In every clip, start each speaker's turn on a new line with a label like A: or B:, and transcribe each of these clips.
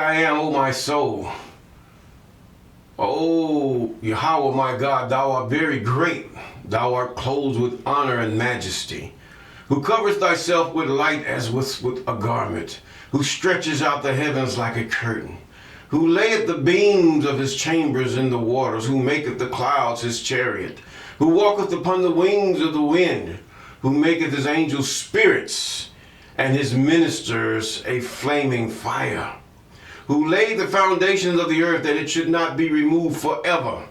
A: I am, O my soul. O Yahweh, my God, thou art very great. Thou art clothed with honor and majesty, who covers thyself with light as with a garment, who stretches out the heavens like a curtain, who layeth the beams of his chambers in the waters, who maketh the clouds his chariot, who walketh upon the wings of the wind, who maketh his angels spirits, and his ministers a flaming fire, who laid the foundations of the earth that it should not be removed forever.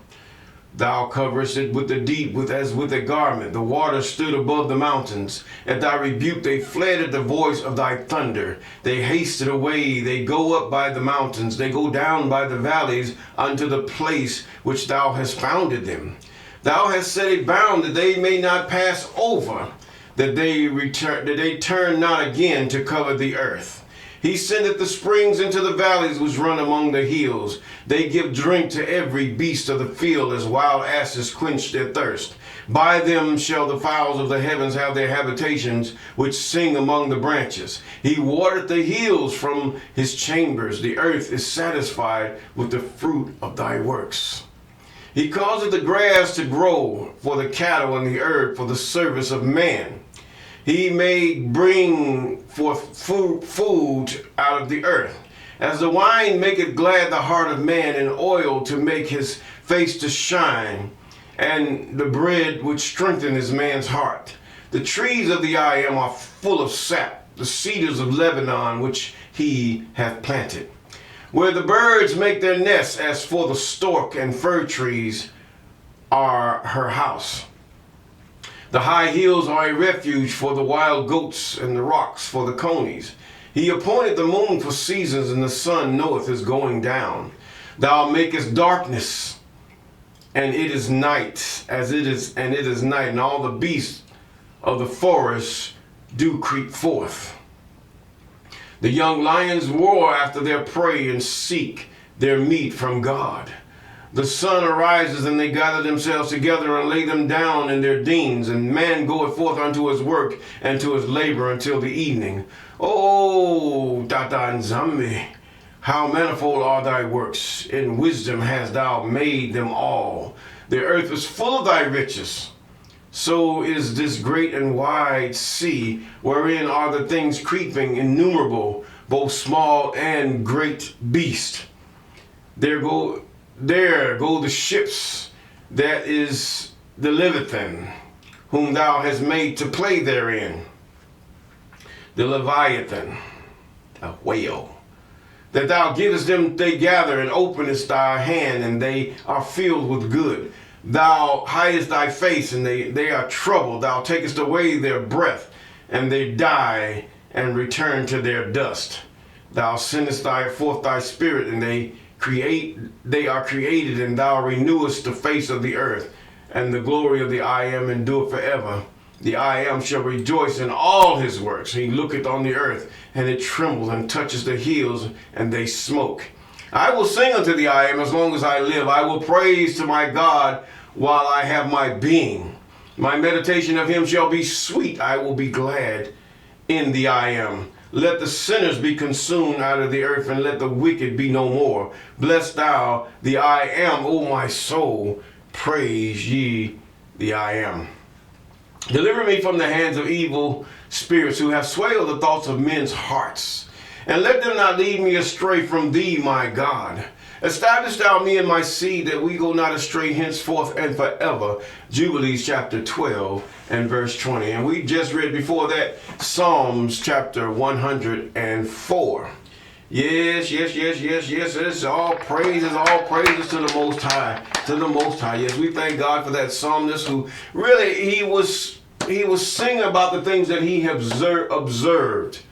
A: Thou coverest it with the deep as with a garment. The waters stood above the mountains. At thy rebuke they fled at the voice of thy thunder. They hasted away. They go up by the mountains. They go down by the valleys unto the place which thou hast founded them. Thou hast set a bound that they may not pass over, that they turn not again to cover the earth. He sendeth the springs into the valleys which run among the hills. They give drink to every beast of the field, as wild asses quench their thirst. By them shall the fowls of the heavens have their habitations, which sing among the branches. He watereth the hills from his chambers. The earth is satisfied with the fruit of thy works. He causeth the grass to grow for the cattle and the herb for the service of man. He may bring forth food out of the earth. As the wine maketh glad the heart of man, and oil to make his face to shine, and the bread which strengtheneth man's heart. The trees of the I Am are full of sap, the cedars of Lebanon which he hath planted. Where the birds make their nests, as for the stork, and fir trees are her house. The high hills are a refuge for the wild goats, and the rocks for the conies. He appointed the moon for seasons, and the sun knoweth his going down. Thou makest darkness, and it is night, and it is night, and all the beasts of the forest do creep forth. The young lions roar after their prey, and seek their meat from God. The sun arises, and they gather themselves together, and lay them down in their dens, and man goeth forth unto his work and to his labor until the evening. O Tata Nzambi, how manifold are thy works! In wisdom hast thou made them all. The earth is full of thy riches. So is this great and wide sea, wherein are the things creeping innumerable, both small and great beast. There go the ships, that is the Leviathan, whom thou hast made to play therein. The Leviathan, a whale, that thou givest them, they gather, and openest thy hand, and they are filled with good. Thou hidest thy face, and they are troubled. Thou takest away their breath, and they die and return to their dust. Thou sendest forth thy spirit, and they are created, and thou renewest the face of the earth, and the glory of the I Am endure forever. The I Am shall rejoice in all his works. He looketh on the earth, and it trembles, and touches the hills, and they smoke. I will sing unto the I Am as long as I live. I will praise to my God while I have my being. My meditation of him shall be sweet. I will be glad in the I Am. Let the sinners be consumed out of the earth, and let the wicked be no more. Bless thou the I Am, O my soul. Praise ye the I Am. Deliver me from the hands of evil spirits, who have swayed the thoughts of men's hearts. And let them not lead me astray from thee, my God. Establish thou me and my seed, that we go not astray henceforth and forever. Jubilees chapter 12 and verse 20. And we just read before that Psalms chapter 104. Yes. It's all praises to the Most High. To the Most High. Yes, we thank God for that psalmist who really, he was singing about the things that he observed.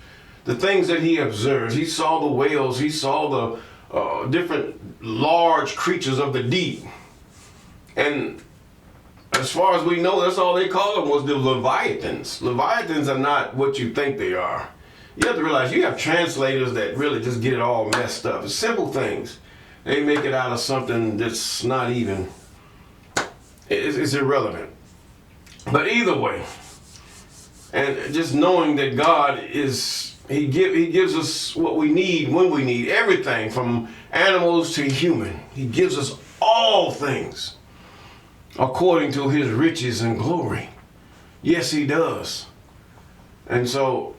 A: The things that he observed. He saw the whales. He saw the different large creatures of the deep. And as far as we know, that's all they call them, was the Leviathans. Leviathans are not what you think they are. You have to realize you have translators that really just get it all messed up. It's simple things. They make it out of something that's not even, it's irrelevant. But either way, and just knowing that God He gives us what we need when we need, everything from animals to human. He gives us all things according to his riches and glory. Yes, he does. And so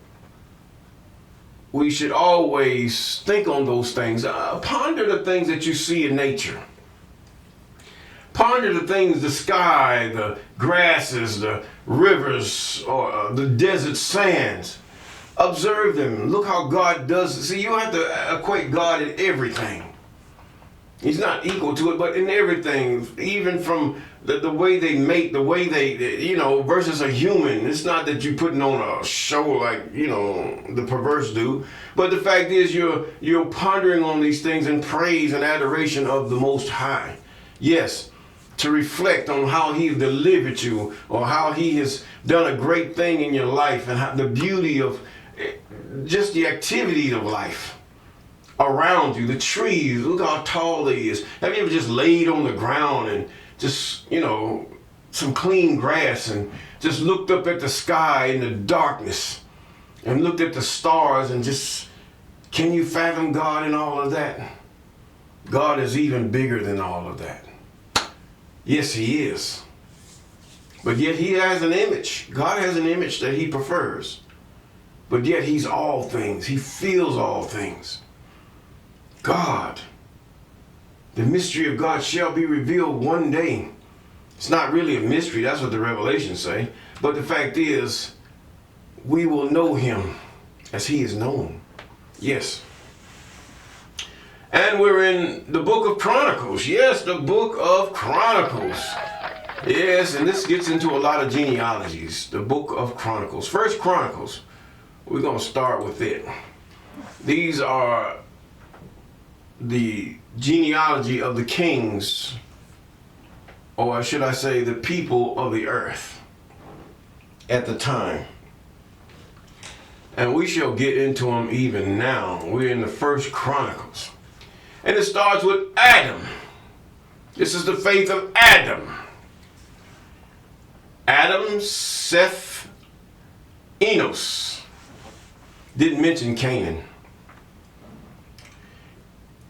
A: we should always think on those things. Ponder the things that you see in nature. Ponder the things, the sky, the grasses, the rivers, or the desert sands. Observe them. Look how God does it. See, you have to equate God in everything. He's not equal to it, but in everything. Even from the way they make, the way they, versus a human. It's not that you're putting on a show like, the perverse do. But the fact is you're pondering on these things in praise and adoration of the Most High. Yes, to reflect on how he delivered you or how he has done a great thing in your life and how the beauty of just the activities of life around you, the trees, look how tall they is. Have you ever just laid on the ground and just, some clean grass and just looked up at the sky in the darkness and looked at the stars and just, can you fathom God in all of that? God is even bigger than all of that. Yes, he is. But yet he has an image. God has an image that he prefers. But yet he's all things. He feels all things. God. The mystery of God shall be revealed one day. It's not really a mystery. That's what the Revelations say. But the fact is, we will know him as he is known. Yes. And we're in the book of Chronicles. Yes, the book of Chronicles. Yes, and this gets into a lot of genealogies. The book of Chronicles. First Chronicles. We're going to start with it. These are the genealogy of the kings, or should I say the people of the earth at the time. And we shall get into them even now. We're in the First Chronicles. And it starts with Adam. This is the faith of Adam. Adam, Seth, Enos. Didn't mention Canaan.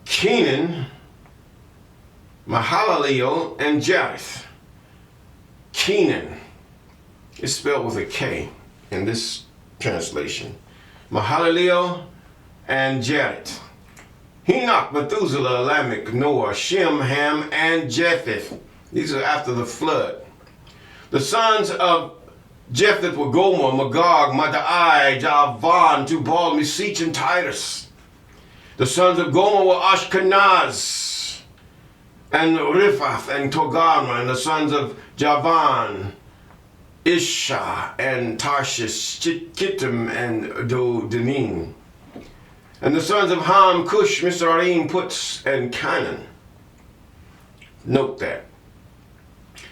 A: Canaan, Mahalaleel, and Jareth. Canaan is spelled with a K in this translation. Mahalaleel and Jareth. Enoch, Methuselah, Lamech, Noah, Shem, Ham, and Japheth. These are after the flood. The sons of Japheth were Gomer, Magog, Madai, Javan, Tubal, Mesech, and Titus. The sons of Gomer were Ashkenaz, and Riphath, and Togarmah. And the sons of Javan, Isha, and Tarshish, Kittim, and Dodanim. And the sons of Ham, Cush, Mizraim, Puts, and Canaan. Note that.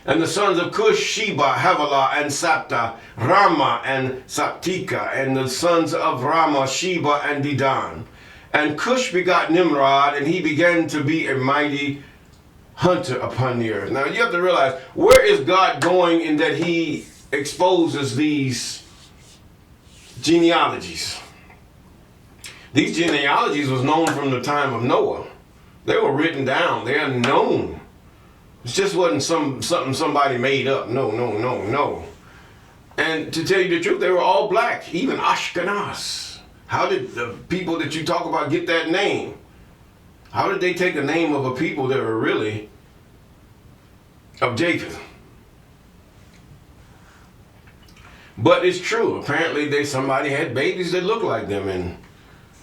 A: And the sons of Cush, Sheba, Havilah, and Sapta, Rama, and Saptika. And the sons of Rama, Sheba, and Dedan. And Cush begot Nimrod, and he began to be a mighty hunter upon the earth. Now you have to realize, where is God going in that he exposes these genealogies? These genealogies was known from the time of Noah. They were written down. They are known. It just wasn't something somebody made up. No. And to tell you the truth, they were all black, even Ashkenaz. How did the people that you talk about get that name? How did they take a name of a people that were really of Japheth? But it's true. Apparently somebody had babies that looked like them,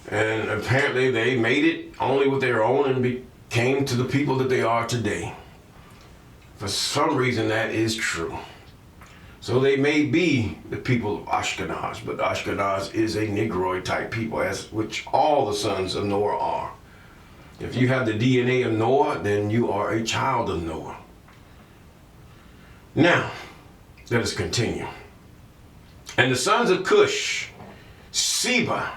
A: and apparently they made it only with their own and became to the people that they are today. For some reason that is true. So they may be the people of Ashkenaz, but Ashkenaz is a Negroid type people, as which all the sons of Noah are. If you have the DNA of Noah, then you are a child of Noah. Now, let us continue. And the sons of Cush, Seba,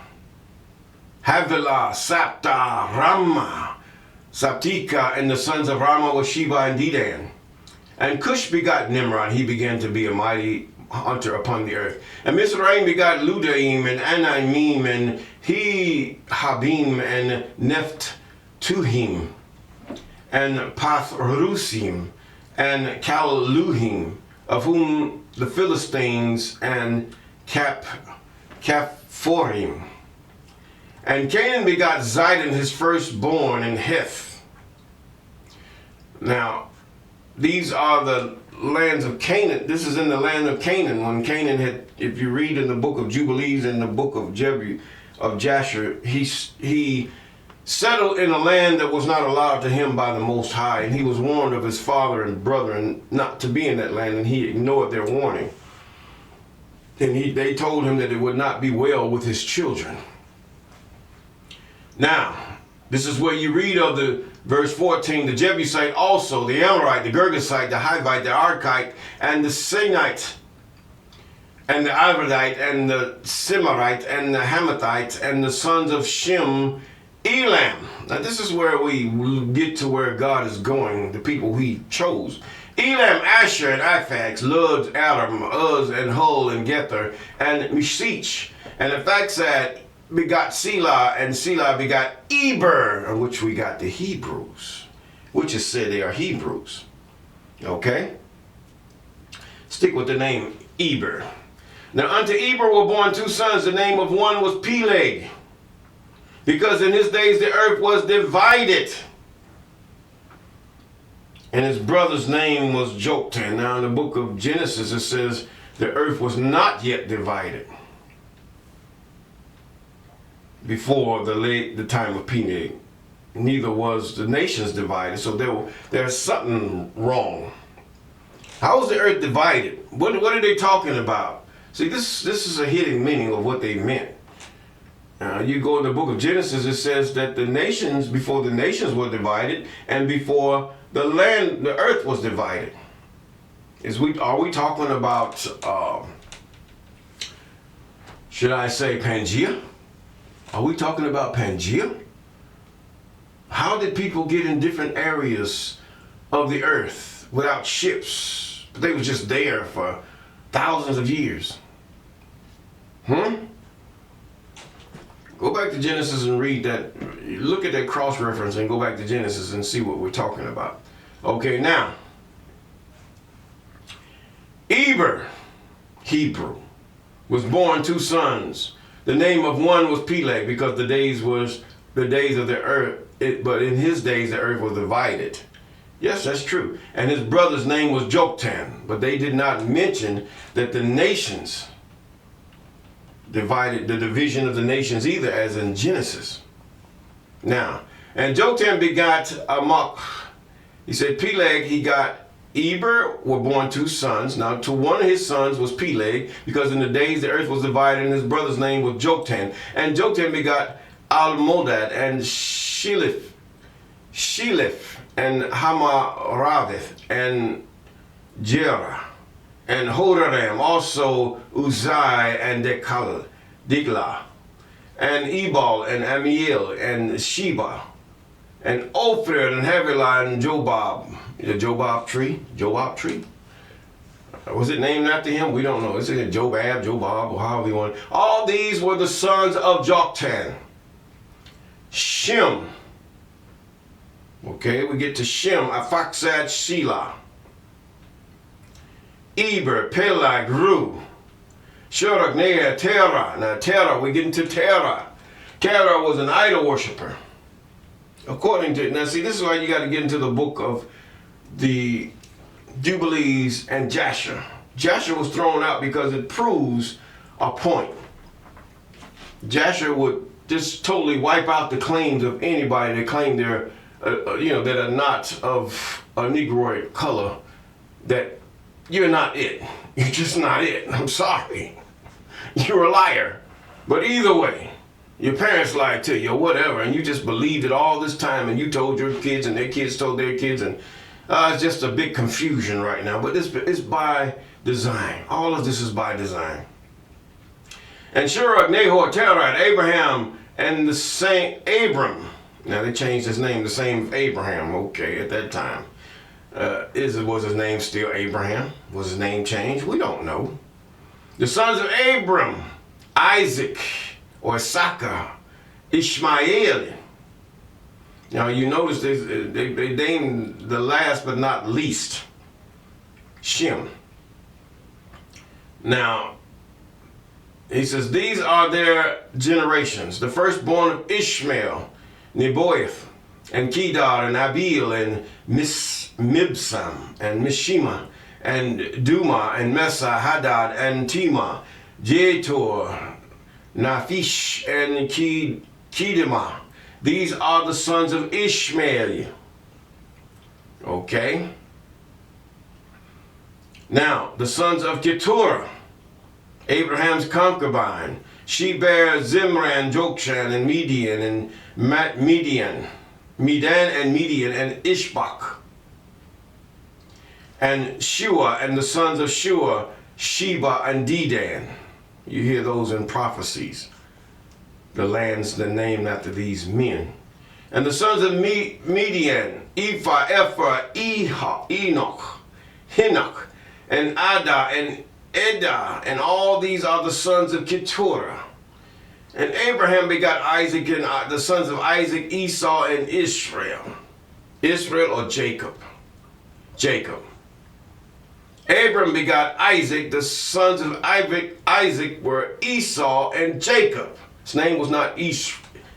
A: Havilah, Sapta, Rama, Saptika, and the sons of Rama were Sheba and Dedan. And Cush begot Nimrod. He began to be a mighty hunter upon the earth. And Mizraim begot Ludaim and Anaim and He-Habim and Nephtuhim and Pathrusim and Caluhim, of whom the Philistines and Caphorim. And Canaan begot Zidon, his firstborn, and Heth. Now, these are the lands of Canaan. This is in the land of Canaan. When Canaan had, if you read in the book of Jubilees and the book of Jasher, he settled in a land that was not allowed to him by the Most High, and he was warned of his father and brother and not to be in that land, and he ignored their warning. And they told him that it would not be well with his children. Now, this is where you read of the verse 14, the Jebusite also, the Amorite, the Girgasite, the Hivite, the Archite, and the Sinite, and the Ivorite, and the Simarite, and the Hamathite, and the sons of Shem, Elam. Now this is where we get to where God is going, the people he chose. Elam, Asher, and Aphax, Lud, Aram, Uz, and Hul, and Gether, and Meshech, and Aphaxad begot Selah, and Selah begot Eber, of which we got the Hebrews, which is said they are Hebrews. Okay? Stick with the name Eber. Now unto Eber were born two sons. The name of one was Peleg, because in his days the earth was divided. And his brother's name was Joktan. Now in the book of Genesis it says the earth was not yet divided before the time of Peleg. Neither was the nations divided. So there's something wrong. How is the earth divided? What are they talking about? See, this is a hidden meaning of what they meant. You go in the book of Genesis, it says that the nations, before the nations were divided, and before the earth was divided. Are we talking about, should I say Pangea? Are we talking about Pangea? How did people get in different areas of the earth without ships? They were just there for thousands of years. Go back to Genesis and read that. Look at that cross-reference and go back to Genesis and see what we're talking about. Okay, now. Eber, Hebrew, was born two sons. The name of one was Peleg, because the days of the earth, but in his days the earth was divided. Yes, that's true. And his brother's name was Joktan, but they did not mention that the nations divided, the division of the nations either, as in Genesis. Now, and Joktan begot Amok. He said Peleg, he got Eber, were born two sons. Now, to one of his sons was Peleg, because in the days the earth was divided, and his brother's name was Joktan. And Joktan begot Almodad and Sheleph, and Hamaraveth, and Jerah, and Hodaram, also Uzai, and Diklah, and Ebal, and Amiel, and Sheba, and Ophir, and Havilah, and Jobab. The Jobab tree? Was it named after him? We don't know. Is it Jobab, or however you want? All these were the sons of Joktan. Shem. Okay, we get to Shem, Aphaxad, Shelah. Eber, Peleg, Ru. Shurag, Nea, Terah. Now Terah, we get into Terah. Terah was an idol worshiper. According to, now see, this is why you got to get into the book of the Jubilees and Jasher. Jasher was thrown out because it proves a point. Jasher would just totally wipe out the claims of anybody that claim they're, that are not of a Negroid color, that you're not it. You're just not it. I'm sorry. You're a liar. But either way, your parents lied to you or whatever, and you just believed it all this time, and you told your kids, and their kids told their kids, and it's just a big confusion right now. But it's by design. All of this is by design. And Shurag, Nahor, Terah, Abraham, and the same Abram. Now they changed his name, the same Abraham. Okay, at that time. Was his name still Abraham? Was his name changed? We don't know. The sons of Abram, Isaac, or Isaac, Ishmael. Now you notice they named the last but not least, Shem. Now, he says, these are their generations. The firstborn of Ishmael, Nebaioth, and Kedar, and Abil, and Mibsam, and Mishima, and Duma, and Mesa, Hadad, and Tema, Jetor, Naphish, and Kedema. These are the sons of Ishmael. Okay. Now, the sons of Keturah, Abraham's concubine. She bare Zimran, Jokshan, and Median, and Medan, and Ishbak. And Shua, and the sons of Shua, Sheba, and Dedan. You hear those in prophecies. The lands that are named after these men. And the sons of Median, Ephah, Ephah, Enoch, Henoch, and Ada, and Edah, and all these are the sons of Keturah. And Abraham begot Isaac, and the sons of Isaac, Esau, and Israel. Israel or Jacob? Jacob. Abram begot Isaac. The sons of Isaac were Esau and Jacob. His name was not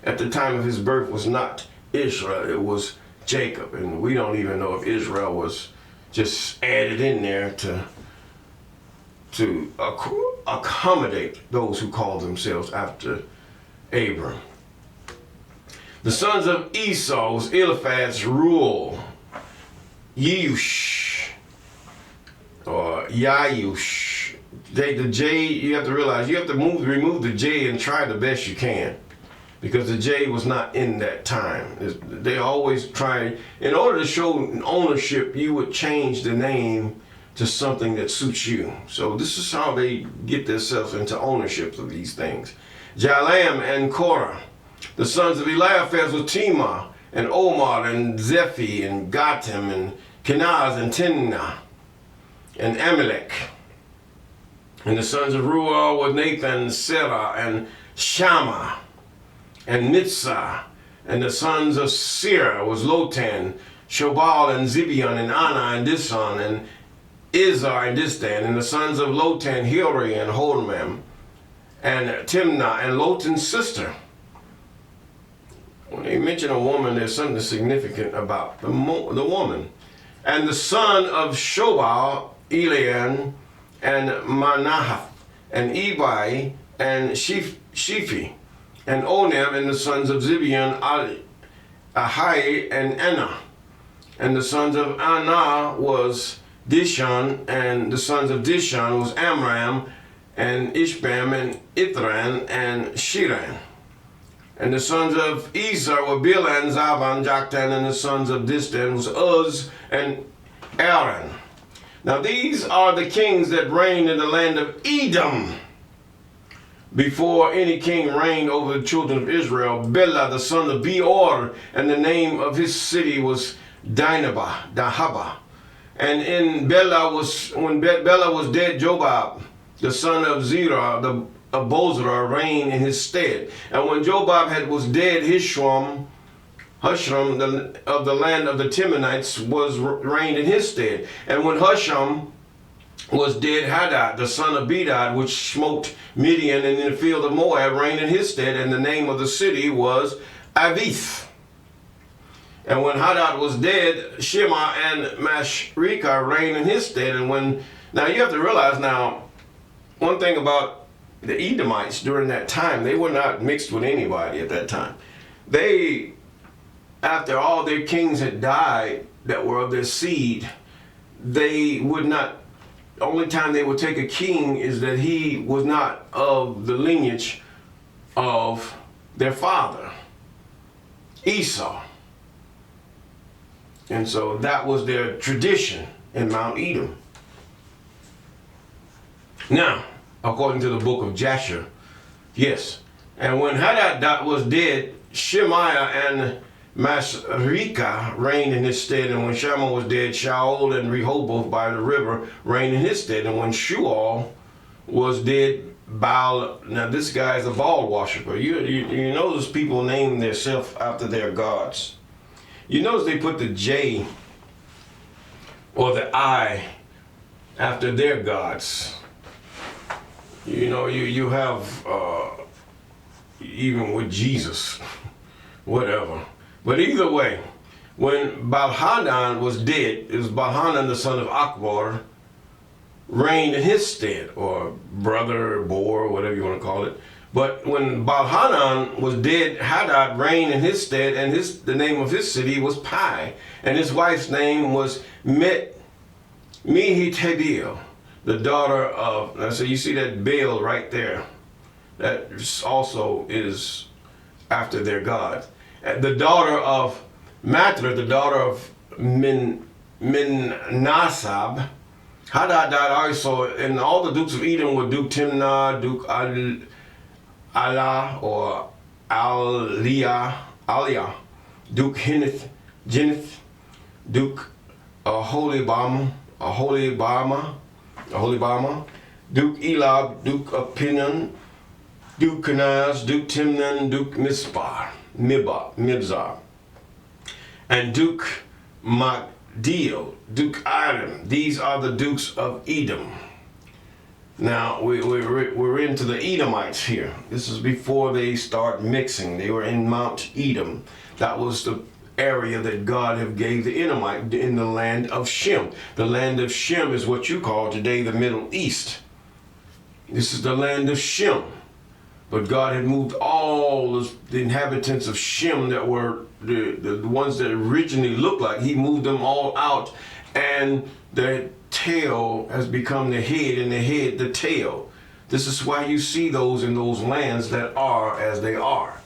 A: at the time of his birth was not Israel. It was Jacob. And we don't even know if Israel was just added in there to accommodate those who call themselves after Abram. The sons of Esau was Eliphaz, Reuel, Yeush, or Yayush. The J, you have to realize, you have to remove the J and try the best you can. Because the J was not in that time. They always try, in order to show ownership, you would change the name to something that suits you. So this is how they get themselves into ownership of these things. Jalam and Korah. The sons of Eliphaz were Tema, and Omar, and Zephi, and Gatam, and Kenaz, and Timnah, and Amalek. And the sons of Ruel were Nathan, Serah, and Shammah, and Mitzah. And the sons of Seir was Lotan, Shobal, and Zibeon, and Anna, and Dishon, and Izar, and Distan. And the sons of Lotan, Hori, and Holmam, and Timnah, and Lotan's sister. When they mention a woman, there's something significant about the woman. And the son of Shobal, Elian, and Manahath, and Ebai, and Shiphi, and Onem, and the sons of Zibeon, Ahai, and Anna. And the sons of Anna was Dishon, and the sons of Dishon was Amram, and Ishbam, and Ithran, and Shiran. And the sons of Ezer were Bilan, Zaban, Joktan, and the sons of Distan was Uz and Aaron. Now these are the kings that reigned in the land of Edom before any king reigned over the children of Israel. Bela, the son of Beor, and the name of his city was Dahaba. And in Bela when Bela was dead, Jobab, the son of Zerah, of Bozrah, reigned in his stead. And when Jobab was dead, Husham of the land of the Timonites was reigned in his stead. And when Husham was dead, Hadad, the son of Bedad, which smote Midian and in the field of Moab, reigned in his stead, and the name of the city was Avith. And when Hadad was dead, Shema and Mashrika reigned in his stead. And now you have to realize now, one thing about the Edomites during that time, they were not mixed with anybody at that time. They, after all their kings had died that were of their seed, they would not, the only time they would take a king is that he was not of the lineage of their father, Esau. And so that was their tradition in Mount Edom. Now, according to the book of Jasher, yes. And when Hadad was dead, Shemaiah and Masrika reigned in his stead. And when Shammah was dead, Shaul and Rehoboth by the river reigned in his stead. And when Shual was did Baal. Now this guy is a Baal worshiper. You notice people name themselves after their gods. You notice they put the J or the I after their gods. You know, you have even with Jesus, whatever. But either way, when Balhanan was dead, it was Balhanan the son of Akbar reigned in his stead, or brother, or Bor, whatever you want to call it. But when Balhanan was dead, Hadad reigned in his stead, and the name of his city was Pai, and his wife's name was Mehitable, the daughter of. Now, so you see that Baal right there. That also is after their god. The daughter of Matra, the daughter of Nasab. Hadad died also, and all the dukes of Edom were Duke Timnah, Duke Allah or Aliyah, Duke Hinith, Duke Holibama, Duke Elab, Duke of Pinon, Duke Kenaz, Duke Timnan, Duke Mibzar, and Duke Magdiel, Duke Adam. These are the dukes of Edom. Now, we're into the Edomites here. This is before they start mixing. They were in Mount Edom. That was the area that God have gave the Edomite in the land of Shem. The land of Shem is what you call today the Middle East. This is the land of Shem. But God had moved all the inhabitants of Shem that were the ones that originally looked like, he moved them all out, and the tail has become the head, and the head the tail. This is why you see those in those lands that are as they are.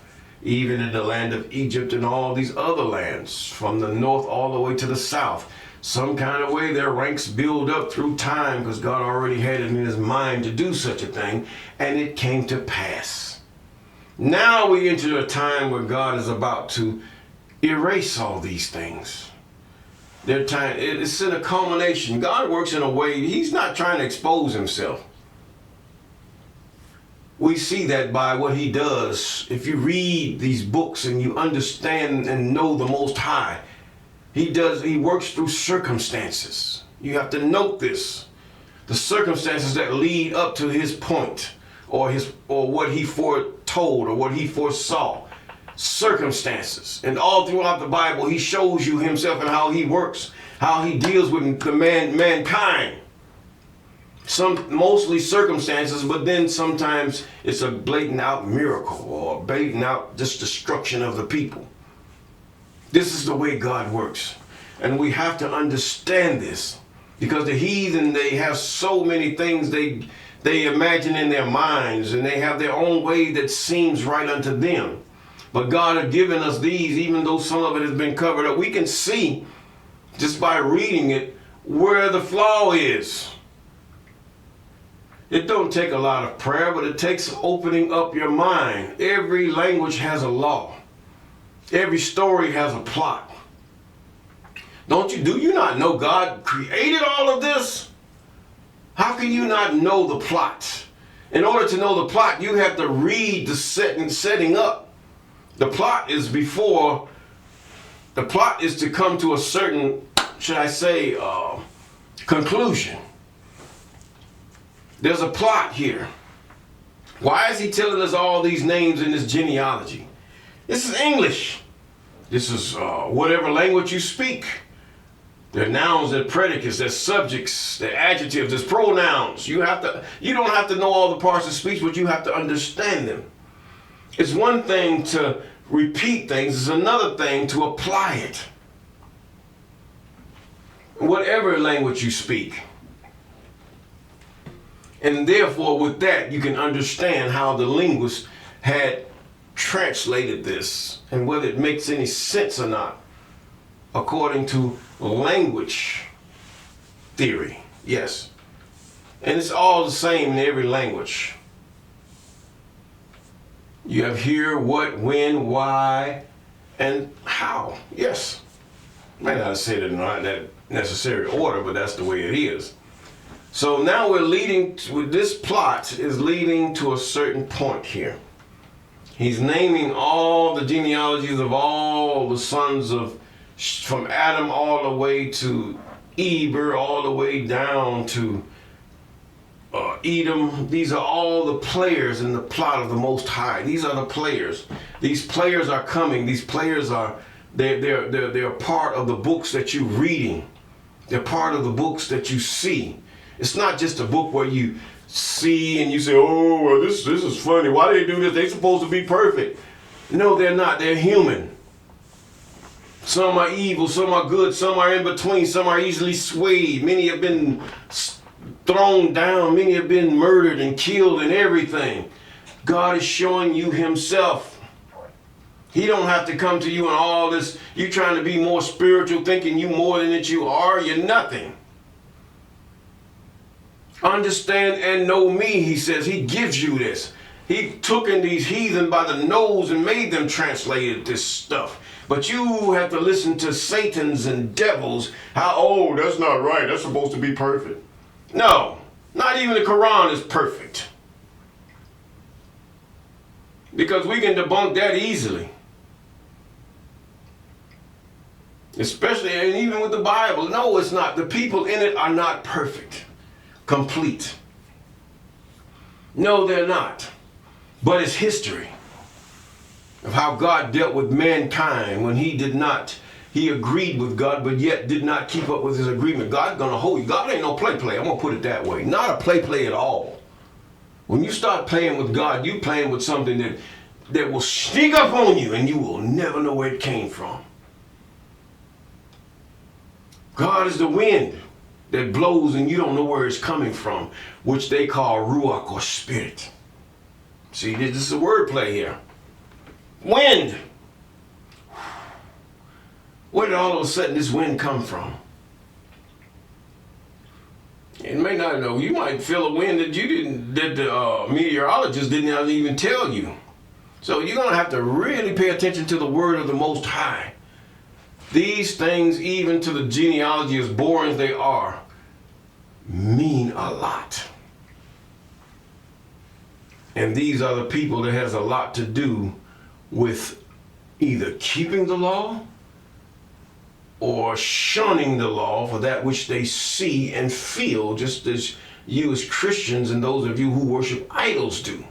A: Even in the land of Egypt and all these other lands, from the north all the way to the south. Some kind of way their ranks build up through time, because God already had it in his mind to do such a thing, and it came to pass. Now we enter a time where God is about to erase all these things. It's in a culmination. God works in a way, he's not trying to expose himself. We see that by what he does. If you read these books and you understand and know the Most High, he works through circumstances. You have to note this. The circumstances that lead up to his point, or what he foretold, or what he foresaw. Circumstances. And all throughout the Bible, he shows you himself and how he works, how he deals with the mankind. Mostly circumstances, but then sometimes it's a blatant out miracle, or a blatant out just destruction of the people. This is the way God works. And we have to understand this, because the heathen, they have so many things they imagine in their minds, and they have their own way that seems right unto them. But God has given us these, even though some of it has been covered up. We can see, just by reading it, where the flaw is. It don't take a lot of prayer, but it takes opening up your mind. Every language has a law. Every story has a plot. Do you not know God created all of this? How can you not know the plot? In order to know the plot, you have to read the setting up. The plot is to come to a certain, should I say, conclusion. There's a plot here. Why is he telling us all these names in this genealogy? This is English. This is whatever language you speak. They're nouns, they're predicates, they're subjects, they're adjectives, there's pronouns. You don't have to know all the parts of speech, but you have to understand them. It's one thing to repeat things, it's another thing to apply it. Whatever language you speak. And therefore, with that, you can understand how the linguist had translated this and whether it makes any sense or not, according to language theory. Yes. And it's all the same in every language. You have here, what, when, why, and how. Yes. Might not have said it in that necessary order, but that's the way it is. So now we're leading with this plot is leading to a certain point here. He's naming all the genealogies of all the sons of, from Adam all the way to Eber, all the way down to Edom. These are all the players in the plot of the Most High. These are the players. These players are coming. These players are, they're part of the books that you're reading. They're part of the books that you see. It's not just a book where you see and you say, oh, well, this is funny. Why do they do this? They're supposed to be perfect. No, they're not. They're human. Some are evil, some are good, some are in between, some are easily swayed. Many have been thrown down, many have been murdered and killed and everything. God is showing you himself. He don't have to come to you and all this. You trying to be more spiritual, thinking you more than that you are. You're nothing. Understand and know me, he says. He gives you this. He took in these heathen by the nose and made them translate this stuff. But you have to listen to Satans and devils. How, oh, that's not right. That's supposed to be perfect. No, not even the Quran is perfect. Because we can debunk that easily. Especially, and even with the Bible. No, it's not. The people in it are not perfect. Complete. No, they're not. But it's history of how God dealt with mankind when he agreed with God, but yet did not keep up with his agreement. God's going to hold you. God ain't no play. I'm going to put it that way. Not a play at all. When you start playing with God, you playing with something that will sneak up on you and you will never know where it came from. God is the wind that blows and you don't know where it's coming from, which they call ruach or spirit. See, this is a word play here. Wind. Where did all of a sudden this wind come from? It may not know. You might feel a wind that the meteorologist didn't even tell you. So you're going to have to really pay attention to the word of the Most High. These things, even to the genealogy, as boring as they are, mean a lot. And these are the people that has a lot to do with either keeping the law or shunning the law for that which they see and feel, just as you as Christians and those of you who worship idols do.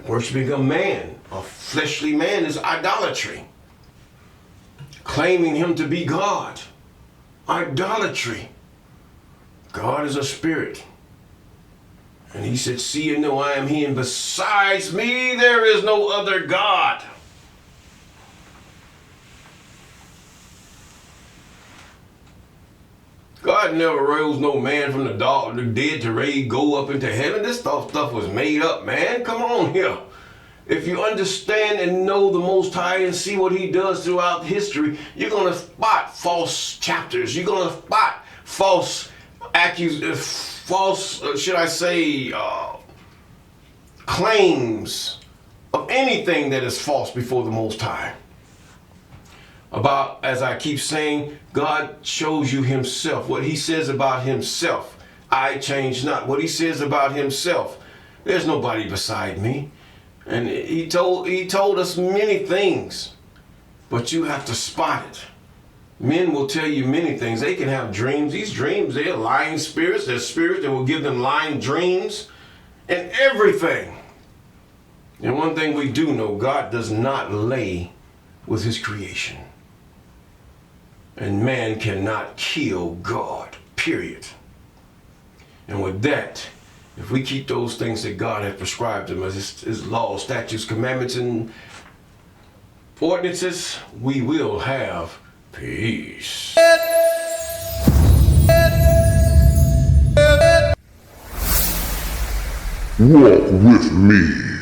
A: Worshiping a man, a fleshly man, is idolatry. Claiming him to be God, idolatry. God is a spirit. And he said, see and know I am he, and besides me there is no other God. God never rose no man from the dead to go up into heaven. This stuff was made up, man. Come on here. If you understand and know the Most High and see what he does throughout history, you're going to spot false chapters. You're going to spot false claims of anything that is false before the Most High. About, as I keep saying, God shows you himself. What he says about himself, I change not. What he says about himself, there's nobody beside me. And he told us many things, but you have to spot it. Men will tell you many things. They can have dreams. These dreams, they're lying spirits. They're spirits that will give them lying dreams and everything. And one thing we do know, God does not lay with his creation. And man cannot kill God, period. And with that, if we keep those things that God has prescribed them as his laws, statutes, commandments, and ordinances, we will have peace.
B: Walk with me.